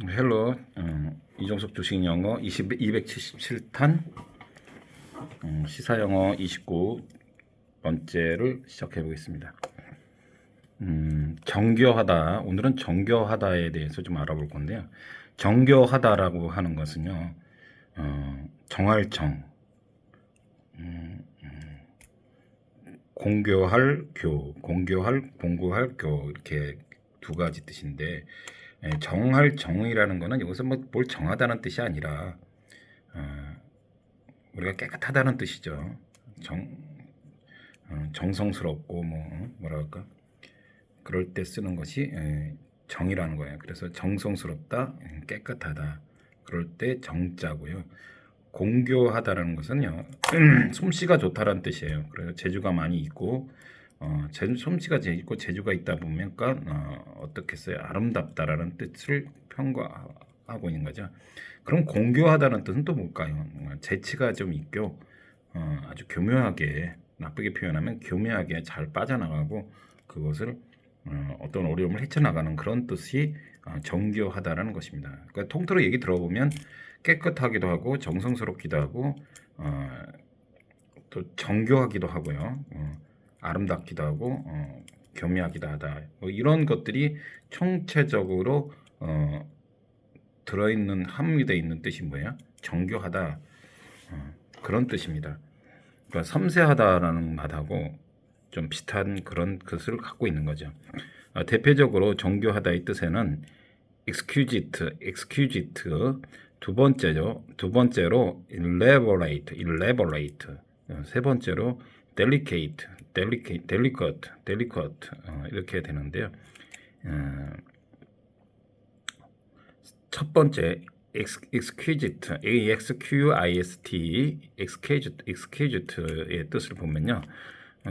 헬로 이종석 주식 영어 277탄 시사 영어 29번째를 시작해 보겠습니다. 정교하다. 오늘은 정교하다에 대해서 좀 알아볼 건데요. 정교하다라고 하는 것은요, 정할 정, 공교할 교, 공교할 교 이렇게 두 가지 뜻인데 정할 정이라는 거는 여기서 뭐 뭘 정하다는 뜻이 아니라 우리가 깨끗하다는 뜻이죠. 정성스럽고 뭐랄까 그럴 때 쓰는 것이 정이라는 거예요. 그래서 정성스럽다, 깨끗하다 그럴 때 정자고요. 공교하다라는 것은요 솜씨가 좋다라는 뜻이에요. 그래서 재주가 많이 있고 솜씨가 있고 재주가 있다 보니까 어떻게 써요? 아름답다라는 뜻을 평가하고 있는 거죠. 그럼 공교하다는 뜻은 또 뭘까요? 재치가 좀 있고 아주 교묘하게, 나쁘게 표현하면 교묘하게 잘 빠져나가고 그것을 어떤 어려움을 헤쳐나가는 그런 뜻이 정교하다라는 것입니다. 그러니까 통틀어 얘기 들어보면 깨끗하기도 하고 정성스럽기도 하고 또 정교하기도 하고요. 아름답기도 하고 교묘하기도 하다. 뭐 이런 것들이 총체적으로 들어있는 함유되어 있는 뜻이 뭐예요? 정교하다. 그런 뜻입니다. 그러니까 섬세하다라는 말하고 좀 비슷한 그런 뜻을 갖고 있는 거죠. 대표적으로 정교하다의 뜻에는 exquisite 두 번째로 elaborate 세 번째로 delicate 이렇게 되는데요. 첫 번째 exquisite exquisite의 뜻을 보면요.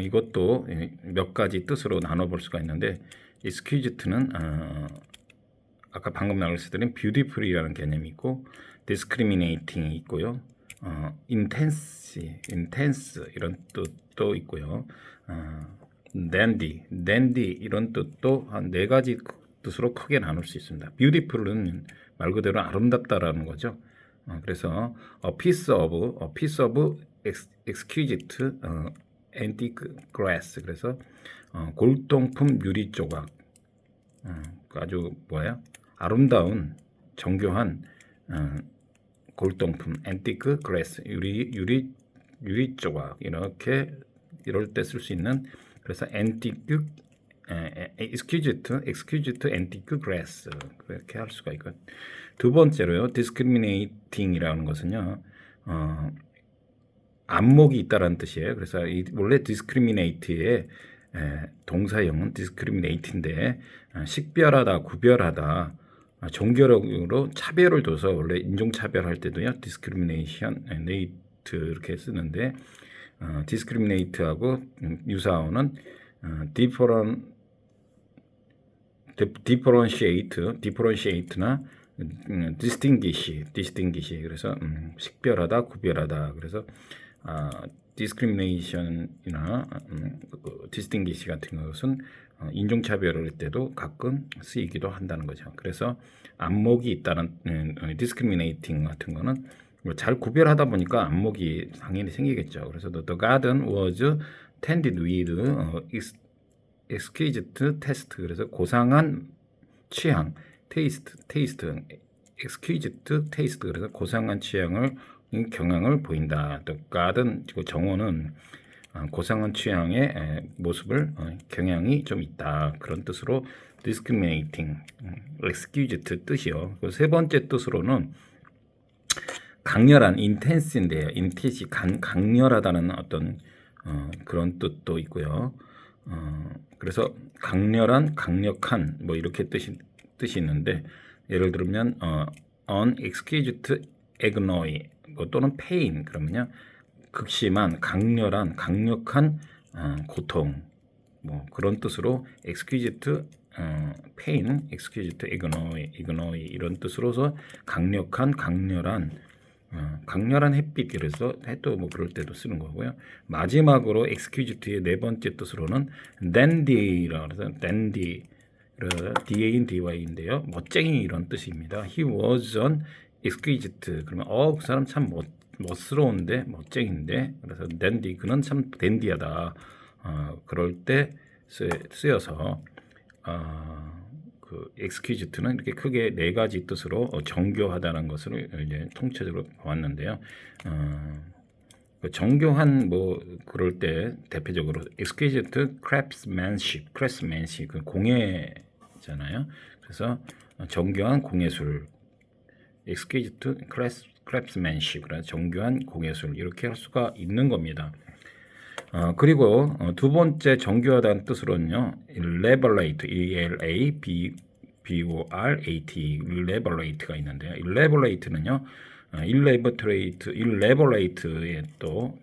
이것도 몇 가지 뜻으로 나눠볼 수가 있는데 exquisite는 아까 방금 말씀드린 beautiful이라는 개념이 있고 discriminating이 있고요. intense 이런 뜻도 있고요. dandy 이런 뜻도 한 네 가지 뜻으로 크게 나눌 수 있습니다. beautiful은 말 그대로 아름답다라는 거죠. 그래서 a piece of exquisite antique glass 그래서 골동품 유리 조각 아주 아름다운 정교한 골동품 antique glass 유리 조각 이럴 때 쓸 수 있는 그래서 antique exquisite antique glass 그렇게 할 수가 있고 두 번째로요 discriminating이라는 것은요 안목이 있다라는 뜻이에요. 그래서 원래 discriminate의 동사형은 discriminate인데 식별하다, 구별하다, 종교력으로 차별을 둬서 원래 인종차별할 때도요 discrimination, 이렇게 쓰는데 discriminate하고 유사어는 differentiate나 distinguish 그래서 식별하다, 구별하다 그래서 discrimination이나 distinguish 같은 것은 인종차별을 할 때도 가끔 쓰이기도 한다는 거죠. 그래서 안목이 있다는 discriminating 같은 거는 잘 구별하다 보니까 안목이 당연히 생기겠죠. 그래서 the garden was tended with exquisite taste 그래서 고상한 취향 taste exquisite taste 그래서 고상한 취향을 경향을 보인다. 또 garden 정어는 고상한 취향의 모습을 경향이 좀 있다. 그런 뜻으로 discriminating, exquisite 뜻이요. 세 번째 뜻으로는 강렬한 intense인데요. intense 강렬하다는 어떤 그런 뜻도 있고요. 그래서 강렬한, 강력한 뭐 이렇게 뜻이 있는데 예를 들면 on exquisite agony 또는 pain 그러면요 극심한, 강렬한, 강력한 고통 뭐 그런 뜻으로 exquisite pain, exquisite agony 이런 뜻으로서 강력한, 강렬한 햇빛 그래서 해도 뭐 그럴 때도 쓰는 거고요. 마지막으로 exquisite의 네 번째 뜻으로는 dandy라고 해서 dandy DA인 DY인데요. 멋쟁이 이런 뜻입니다. He was an exquisite. 그러면 그 사람 참 멋스러운데 멋쟁인데 그래서 dandy 그는 참 댄디하다. 그럴 때 쓰여서 그 exquisite는 이렇게 크게 네 가지 뜻으로 정교하다는 것을 이제 통째적으로 보았는데요. 그 정교한 뭐 그럴 때 대표적으로 exquisite craftsmanship 그 공예잖아요. 그래서 정교한 공예술 exquisite craftsmanship 그래서 정교한 공예술 이렇게 할 수가 있는 겁니다. 그리고 두 번째 정교하다는 뜻으로는요, elaborate, elaborate, elaborate가 있는데요. elaborate는요, elaborate의 또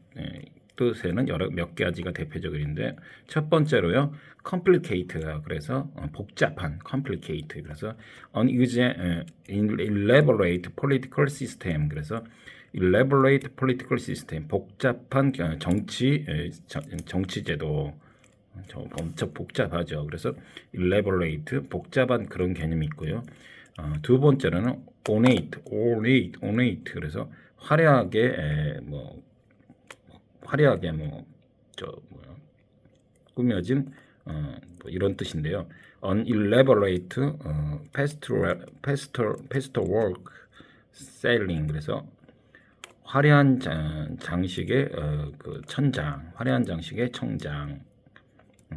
뜻에는 몇 가지가 대표적인데 첫 번째로요, complicate가 그래서 복잡한 complicate 그래서 elaborate political system 그래서 elaborate political system 복잡한 정치 제도 엄청 복잡하죠. 그래서 elaborate 복잡한 그런 개념이 있고요. 두 번째로는 ornate 그래서 화려하게 꾸며진 뭐 이런 뜻인데요. unelaborate pastel work selling 그래서 화려한 장식의 그 천장, 화려한 장식의 청장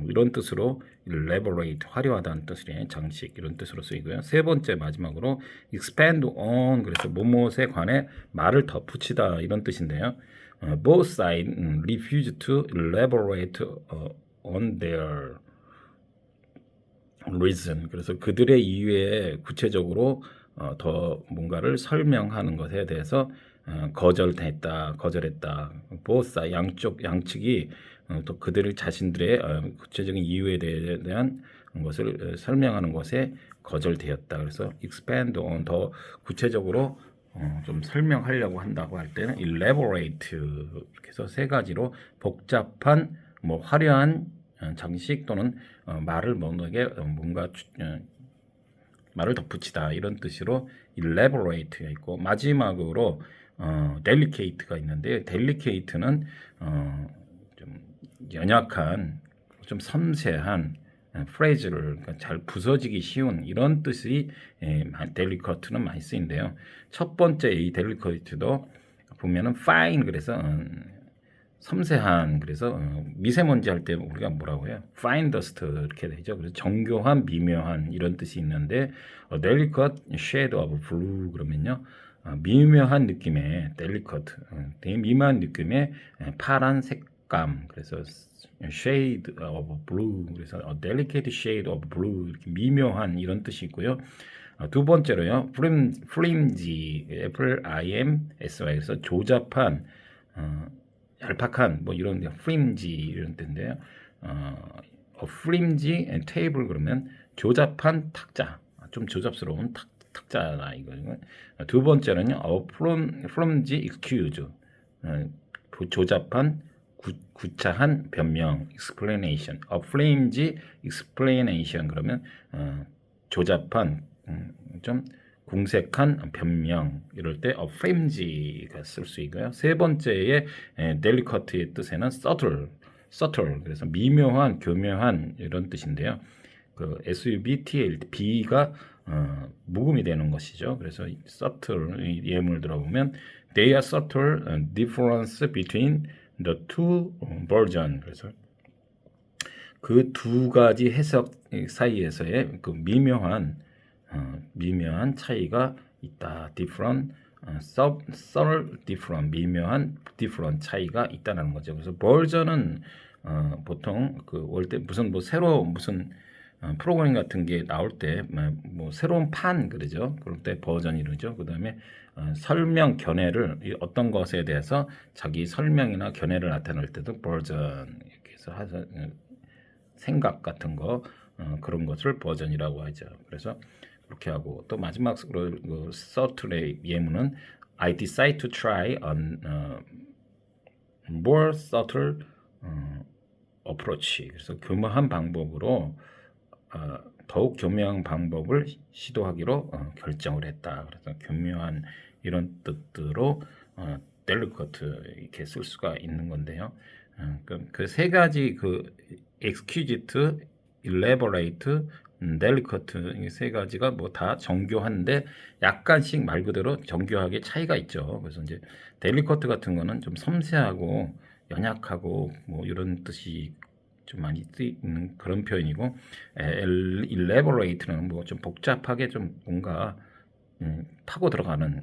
이런 뜻으로 elaborate 화려하다는 뜻의 장식 이런 뜻으로 쓰이고요. 세 번째 마지막으로 expand on 그래서 무엇에 관해 말을 덧붙이다 이런 뜻인데요. Both sides refuse to elaborate on their reason 그래서 그들의 이유에 구체적으로 더 뭔가를 설명하는 것에 대해서 거절했다. both side 양측이 또 그들 자신들의 구체적인 이유에 대한 것을 설명하는 것에 거절되었다. 그래서 expand on 더 구체적으로 좀 설명하려고 한다고 할 때는 elaborate 이렇게 해서 세 가지로 복잡한 뭐 화려한 장식 또는 말을 뭔가 말을 덧붙이다 이런 뜻으로 elaborate가 있고 마지막으로 delicate가 있는데 delicate는 좀 연약한 좀 섬세한 프레이즈를 잘 부서지기 쉬운 이런 뜻이 delicate는 많이 쓰인데요. 첫 번째 이 delicate도 보면은 fine 그래서 섬세한 그래서 미세먼지 할 때 우리가 뭐라고 해요? fine dust 이렇게 되죠. 그래서 정교한, 미묘한 이런 뜻이 있는데 delicate shade of blue 그러면요. 미묘한 느낌의 delicate, 되게 미묘한 느낌의 파란 색감 그래서 shade of blue 그래서 delicate shade of blue 이렇게 미묘한 이런 뜻이 있고요. 두 번째로요. flimsy, flimsy 그래서 조잡한 얄팍한 뭐 이런 flimsy 이런 뜻인데요. flimsy table 그러면 조잡한 탁자, 좀 조잡스러운 탁자다 이거는. 두 번째는요, flimsy excuse, 조잡한 구차한 변명, explanation. flimsy explanation 그러면 조잡한 좀 궁색한 변명 이럴 때 flimsy가 쓸 수 있고요. 세 번째의 delicate의 뜻에는 subtle 그래서 미묘한, 교묘한 이런 뜻인데요. 그 subtle b가 묵음이 되는 것이죠. 그래서 subtle 예문을 들어보면 they are subtle difference between the two version 그래서 그 두 가지 해석 사이에서의 그 미묘한 차이가 있다. different, subtle different, 미묘한 different 차이가 있다는 거죠. 그래서 버전은 보통 그 올 때 무슨 프로그램 같은 게 나올 때 뭐 새로운 판 그러죠. 그럴 때 버전 이러죠. 그다음에 설명 견해를 어떤 것에 대해서 자기 설명이나 견해를 나타낼 때도 버전 이렇게 해서 생각 같은 거 그런 것을 버전이라고 하죠. 그래서 그렇게 하고 또 마지막으로 그 subtle의 예문은 I decide to try on more subtle approach. 그래서 교묘한 방법으로 더욱 교묘한 방법을 시도하기로 결정을 했다. 그래서 교묘한 이런 뜻으로 델리커트 이렇게 쓸 수가 있는 건데요. 그 세 가지 exquisite, elaborate, delicate 이 세 가지가 뭐 다 정교한데 약간씩 말 그대로 정교하게 차이가 있죠. 그래서 이제 델리커트 같은 거는 좀 섬세하고 연약하고 뭐 이런 뜻이 좀 많이 쓰이는 그런 표현이고, elaborate는 뭐 좀 복잡하게 좀 뭔가 파고 들어가는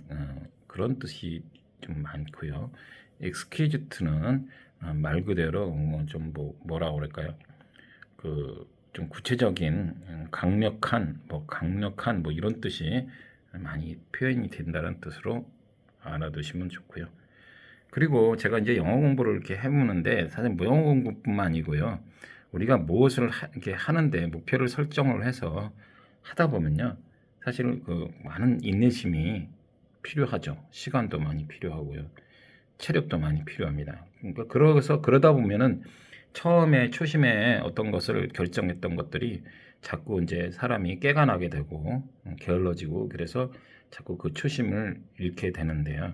그런 뜻이 좀 많고요. exquisite는 말 그대로 좀 뭐라 그럴까요? 좀 구체적인 강력한 뭐 이런 뜻이 많이 표현이 된다는 뜻으로 알아두시면 좋고요. 그리고 제가 이제 영어 공부를 이렇게 해보는데 사실 뭐 영어 공부뿐만 아니고요. 우리가 무엇을 이렇게 하는데 목표를 설정을 해서 하다 보면요. 사실 많은 인내심이 필요하죠. 시간도 많이 필요하고요. 체력도 많이 필요합니다. 그러니까 그러다 보면은 처음에 초심에 어떤 것을 결정했던 것들이 자꾸 이제 사람이 깨가 나게 되고 게을러지고 그래서 자꾸 그 초심을 잃게 되는데요.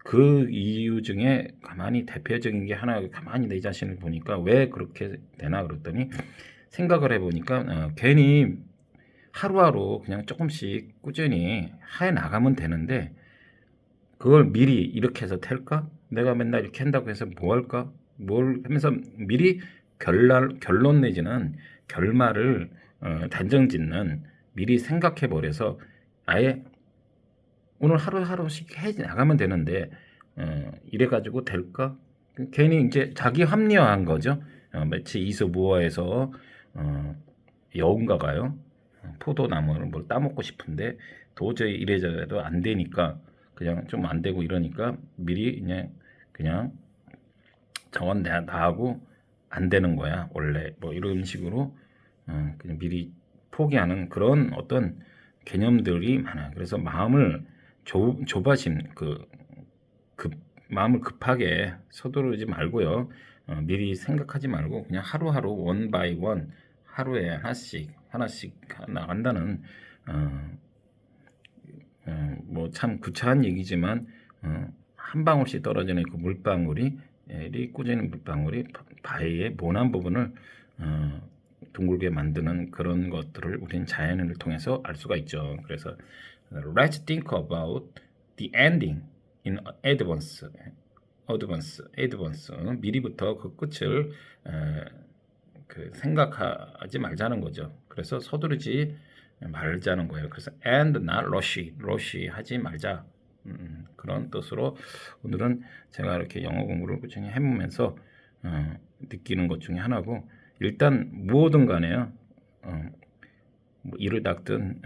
그 이유 중에 가만히 대표적인 게 하나, 가만히 내 자신을 보니까 왜 그렇게 되나 그랬더니 생각을 해보니까 괜히 하루하루 그냥 조금씩 꾸준히 해 나가면 되는데 그걸 미리 이렇게 해서 될까? 내가 맨날 이렇게 한다고 해서 뭐 할까? 뭘 하면서 미리 결론 내지는 결말을 단정짓는 미리 생각해 버려서 아예 오늘 하루하루씩 해 나가면 되는데 이래 가지고 될까? 괜히 이제 자기 합리화한 거죠. 마치 이소무어에서 여운가가요. 포도나무를 뭘 따먹고 싶은데 도저히 이래저래도 안 되니까 그냥 좀 안 되고 이러니까 미리 그냥 저건 나하고 안 되는 거야 원래 뭐 이런 식으로 그냥 미리 포기하는 그런 어떤 개념들이 많아요. 그래서 마음을 조바심 마음을 급하게 서두르지 말고요. 미리 생각하지 말고 그냥 하루하루 원 바이 원 하루에 하나씩 나간다는 뭐 참 구차한 얘기지만 한 방울씩 떨어지는 그 물방울이 꾸짖는 물방울이 바위의 모난 부분을 둥글게 만드는 그런 것들을 우리는 자연을 통해서 알 수가 있죠. 그래서 let's think about the ending in advance. 미리부터 그 끝을 생각하지 말자는 거죠. 그래서 서두르지 말자는 거예요. 그래서 and not rush 하지 말자. 그런 뜻으로 오늘은 제가 이렇게 영어 공부를 꾸준히 해보면서 느끼는 것 중에 하나고, 일단 무엇든 간에요. 뭐 일을 닦든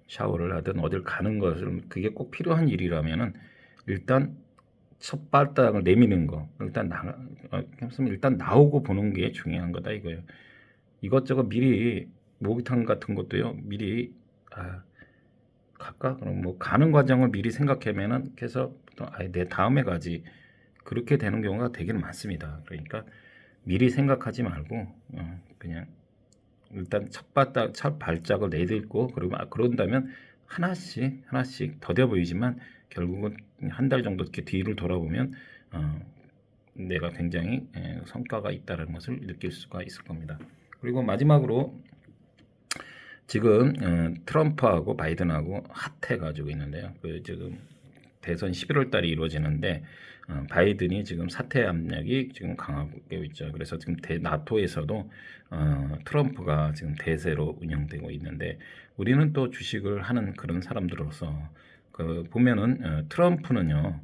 샤워를 하든 어딜 가는 것을 그게 꼭 필요한 일이라면은 일단 첫 발짝을 내미는 거 일단 일단 나오고 보는 게 중요한 거다 이거예요. 이것저것 미리 목욕탕 같은 것도요 미리 갈까? 그럼 뭐 가는 과정을 미리 생각하면은 그래서 내 다음에 가지 그렇게 되는 경우가 되게 많습니다. 그러니까 미리 생각하지 말고 그냥 일단 첫 발짝을 내딛고 그러면 그런다면 하나씩 더뎌 보이지만 결국은 한 달 정도 이렇게 뒤를 돌아보면 내가 굉장히 성과가 있다는 것을 느낄 수가 있을 겁니다. 그리고 마지막으로 지금 트럼프하고 바이든하고 핫해가지고 있는데요. 지금 대선 11월 달에 이루어지는데 바이든이 지금 사퇴 압력이 지금 강하고 있죠. 그래서 지금 나토에서도 트럼프가 지금 대세로 운영되고 있는데 우리는 또 주식을 하는 그런 사람들로서 보면은 트럼프는요.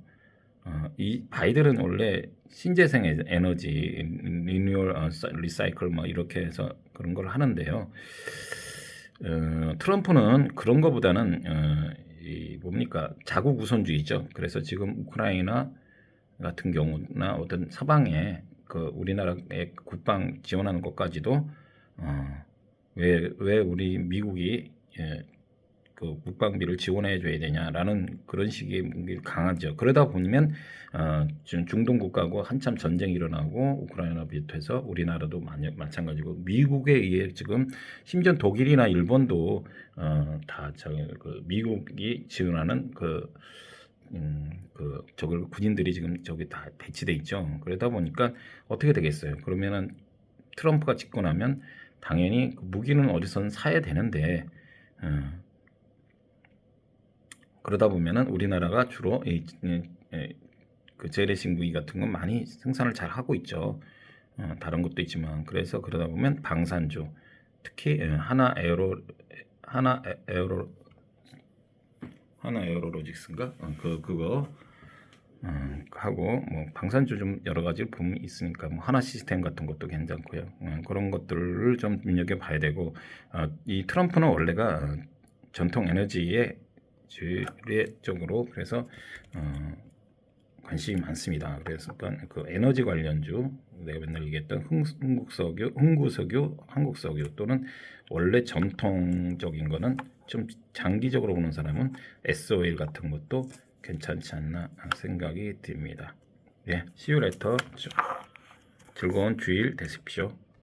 이 바이든은 원래 신재생 에너지, 리뉴얼, 리사이클 뭐 이렇게 해서 그런 걸 하는데요. 트럼프는 그런 거보다는 뭡니까 자국 우선주의죠. 그래서 지금 우크라이나 같은 경우나 어떤 서방에 우리나라의 국방 지원하는 것까지도 왜 우리 미국이 그 국방비를 지원해 줘야 되냐라는 그런 식의 게 강하죠. 그러다 보면 지금 중동 국가하고 한참 전쟁이 일어나고 우크라이나 비롯해서 우리나라도 마찬가지고 미국에 의해 지금 심지어 독일이나 일본도 다그 미국이 지원하는 저걸 군인들이 지금 저기 다 배치돼 있죠. 그러다 보니까 어떻게 되겠어요? 그러면은 트럼프가 짓고 나면 당연히 그 무기는 어디서는 사야 되는데 그러다 보면은 우리나라가 주로 그 재래식 무기 같은 건 많이 생산을 잘 하고 있죠. 다른 것도 있지만 그래서 그러다 보면 방산주 특히 하나 에어로로직스인가 그거 하고 뭐 방산주 좀 여러 가지 부분이 있으니까 뭐 하나 시스템 같은 것도 괜찮고요. 그런 것들을 좀 눈여겨 봐야 되고 이 트럼프는 원래가 전통 에너지의 지뢰적으로 그래서 관심이 많습니다. 그래서 그 에너지 관련주 내가 맨날 얘기했던 흥구석유, 한국석유 또는 원래 전통적인 거는 좀 장기적으로 보는 사람은 S-오일 같은 것도 괜찮지 않나 생각이 듭니다. 예, see you later. 즐거운 주일 되십시오.